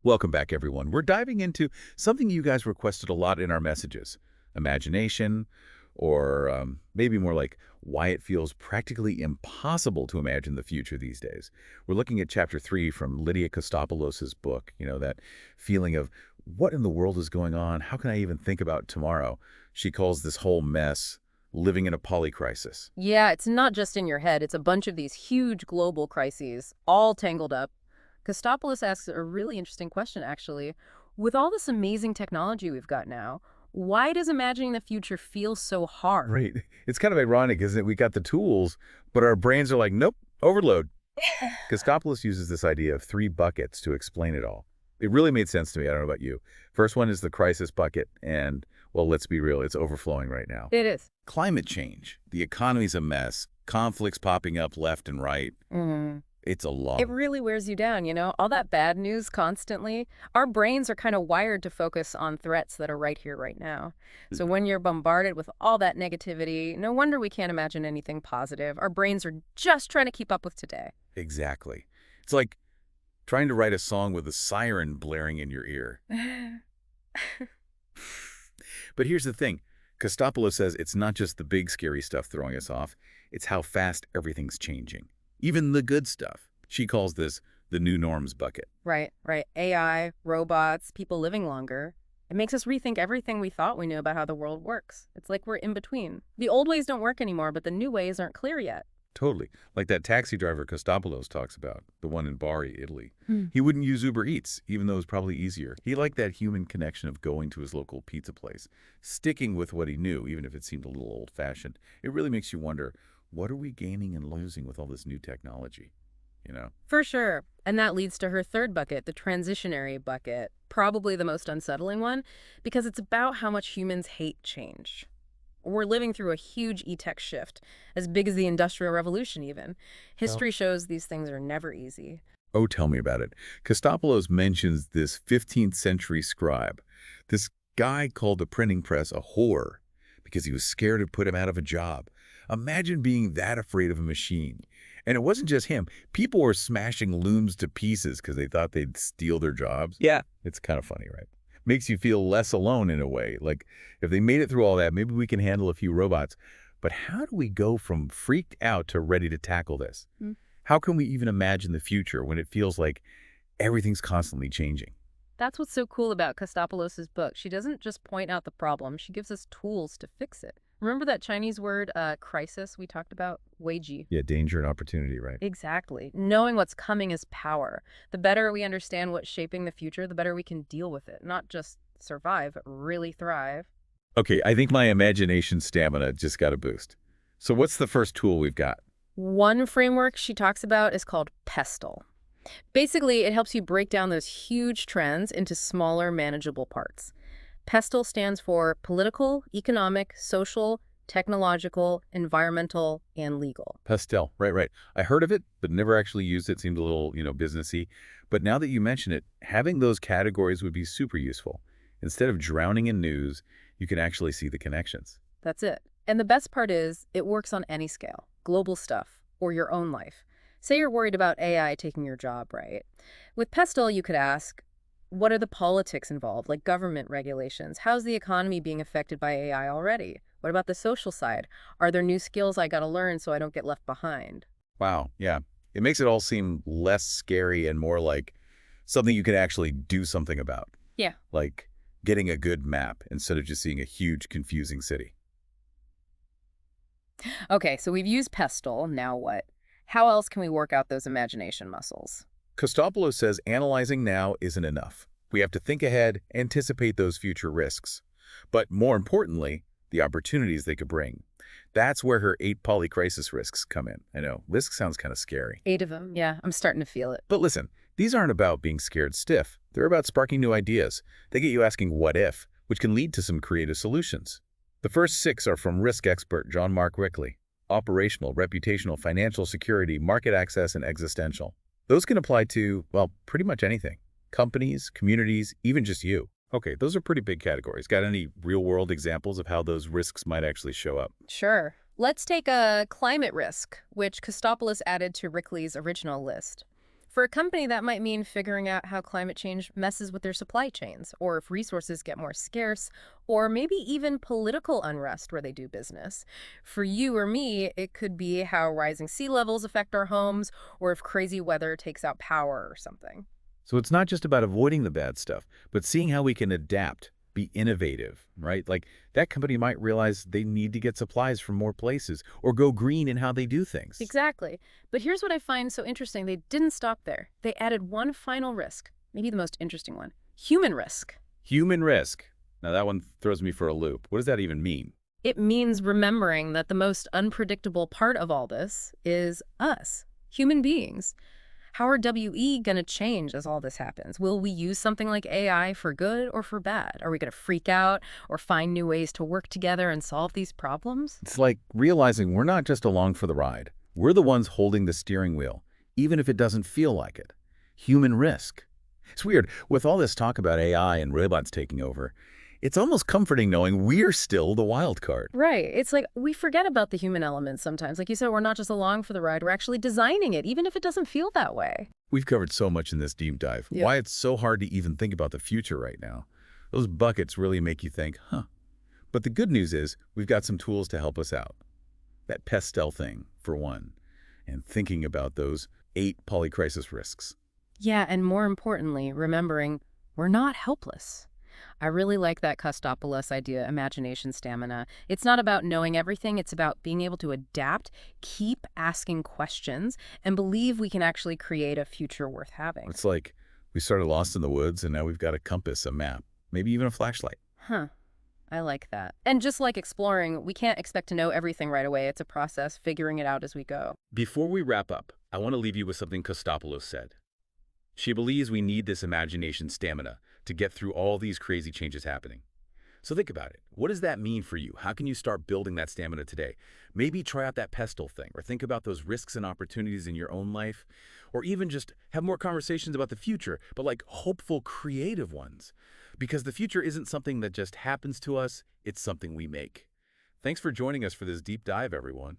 Welcome back, everyone. We're diving into something you guys requested a lot in our messages. Imagination, or maybe more like why it feels practically impossible to imagine the future these days. We're looking at Chapter 3 from Lydia Kostopoulos' book, that feeling of what in the world is going on? How can I even think about tomorrow? She calls this whole mess living in a polycrisis. Yeah, it's not just in your head. It's a bunch of these huge global crises, all tangled up. Kostopoulos asks a really interesting question, actually. With all this amazing technology we've got now, why does imagining the future feel so hard? Right. It's kind of ironic, isn't it? We got the tools, but our brains are like, nope, overload. Kostopoulos uses this idea of three buckets to explain it all. It really made sense to me. I don't know about you. First one is the crisis bucket, and, well, let's be real, it's overflowing right now. It is. Climate change. The economy's a mess. Conflicts popping up left and right. Mm. It's a lot. It really wears you down, all that bad news constantly. Our brains are kind of wired to focus on threats that are right here, right now. So when you're bombarded with all that negativity, no wonder we can't imagine anything positive. Our brains are just trying to keep up with today. Exactly. It's like trying to write a song with a siren blaring in your ear. But here's the thing. Kostopoulos says it's not just the big scary stuff throwing us off. It's how fast everything's changing. Even the good stuff. She calls this the new norms bucket. Right, right. AI, robots, people living longer. It makes us rethink everything we thought we knew about how the world works. It's like we're in between. The old ways don't work anymore, but the new ways aren't clear yet. Totally. Like that taxi driver Kostopoulos talks about, the one in Bari, Italy. Hmm. He wouldn't use Uber Eats, even though it was probably easier. He liked that human connection of going to his local pizza place, sticking with what he knew, even if it seemed a little old-fashioned. It really makes you wonder, what are we gaining and losing with all this new technology? For sure. And that leads to her third bucket, the transitionary bucket, probably the most unsettling one, because it's about how much humans hate change. We're living through a huge e-tech shift, as big as the Industrial Revolution even. History shows these things are never easy. Oh, tell me about it. Kostopoulos mentions this 15th century scribe. This guy called the printing press a whore because he was scared it'd put him out of a job. Imagine being that afraid of a machine. And it wasn't just him. People were smashing looms to pieces because they thought they'd steal their jobs. Yeah. It's kind of funny, right? Makes you feel less alone in a way. Like, if they made it through all that, maybe we can handle a few robots. But how do we go from freaked out to ready to tackle this? Mm. How can we even imagine the future when it feels like everything's constantly changing? That's what's so cool about Kostopoulos' book. She doesn't just point out the problem, she gives us tools to fix it. Remember that Chinese word, crisis, we talked about? Weiji. Yeah, danger and opportunity, right? Exactly. Knowing what's coming is power. The better we understand what's shaping the future, the better we can deal with it. Not just survive, but really thrive. Okay, I think my imagination stamina just got a boost. So what's the first tool we've got? One framework she talks about is called PESTLE. Basically, it helps you break down those huge trends into smaller, manageable parts. PESTLE stands for political, economic, social, technological, environmental, and legal. Pastel, right. I heard of it, but never actually used it. Seemed a little, businessy. But now that you mention it, having those categories would be super useful. Instead of drowning in news, you can actually see the connections. That's it. And the best part is, it works on any scale, global stuff, or your own life. Say you're worried about AI taking your job, right? With PESTLE, you could ask, what are the politics involved, like government regulations? How's the economy being affected by AI already? What about the social side? Are there new skills I gotta learn so I don't get left behind? Wow, yeah. It makes it all seem less scary and more like something you can actually do something about. Yeah. Like getting a good map instead of just seeing a huge, confusing city. Okay, so we've used PESTLE, now what? How else can we work out those imagination muscles? Kostopoulos says analyzing now isn't enough. We have to think ahead, anticipate those future risks. But more importantly, the opportunities they could bring. That's where her 8 polycrisis risks come in. I know, risk sounds kind of scary. 8 of them, yeah, I'm starting to feel it. But listen, these aren't about being scared stiff. They're about sparking new ideas. They get you asking what if, which can lead to some creative solutions. The first 6 are from risk expert John Mark Wickley. Operational, reputational, financial security, market access, and existential. Those can apply to, well, pretty much anything. Companies, communities, even just you. Okay, those are pretty big categories. Got any real-world examples of how those risks might actually show up? Sure. Let's take a climate risk, which Kostopoulos added to Wickley's original list. For a company, that might mean figuring out how climate change messes with their supply chains, or if resources get more scarce, or maybe even political unrest where they do business. For you or me, it could be how rising sea levels affect our homes, or if crazy weather takes out power or something. So it's not just about avoiding the bad stuff, but seeing how we can adapt, be innovative, right? Like that company might realize they need to get supplies from more places or go green in how they do things. Exactly. But here's what I find so interesting. They didn't stop there. They added one final risk, maybe the most interesting one: human risk. Human risk. Now that one throws me for a loop. What does that even mean? It means remembering that the most unpredictable part of all this is us, human beings. How are WE going to change as all this happens? Will we use something like AI for good or for bad? Are we going to freak out or find new ways to work together and solve these problems? It's like realizing we're not just along for the ride. We're the ones holding the steering wheel, even if it doesn't feel like it. Human risk. It's weird. With all this talk about AI and robots taking over, it's almost comforting knowing we're still the wild card. Right. It's like we forget about the human element sometimes. Like you said, we're not just along for the ride, we're actually designing it, even if it doesn't feel that way. We've covered so much in this deep dive. Yeah. Why it's so hard to even think about the future right now. Those buckets really make you think, huh. But the good news is we've got some tools to help us out. That pastel thing, for one, and thinking about those 8 polycrisis risks. Yeah, and more importantly, remembering we're not helpless. I really like that Kostopoulos idea, imagination stamina. It's not about knowing everything, it's about being able to adapt, keep asking questions, and believe we can actually create a future worth having. It's like we started lost in the woods and now we've got a compass, a map, maybe even a flashlight. Huh. I like that. And just like exploring, we can't expect to know everything right away. It's a process, figuring it out as we go. Before we wrap up, I want to leave you with something Kostopoulos said. She believes we need this imagination stamina to get through all these crazy changes happening. So think about it. What does that mean for you? How can you start building that stamina today? Maybe try out that pestle thing, or think about those risks and opportunities in your own life, or even just have more conversations about the future, but like hopeful, creative ones. Because the future isn't something that just happens to us, it's something we make. Thanks for joining us for this deep dive, everyone.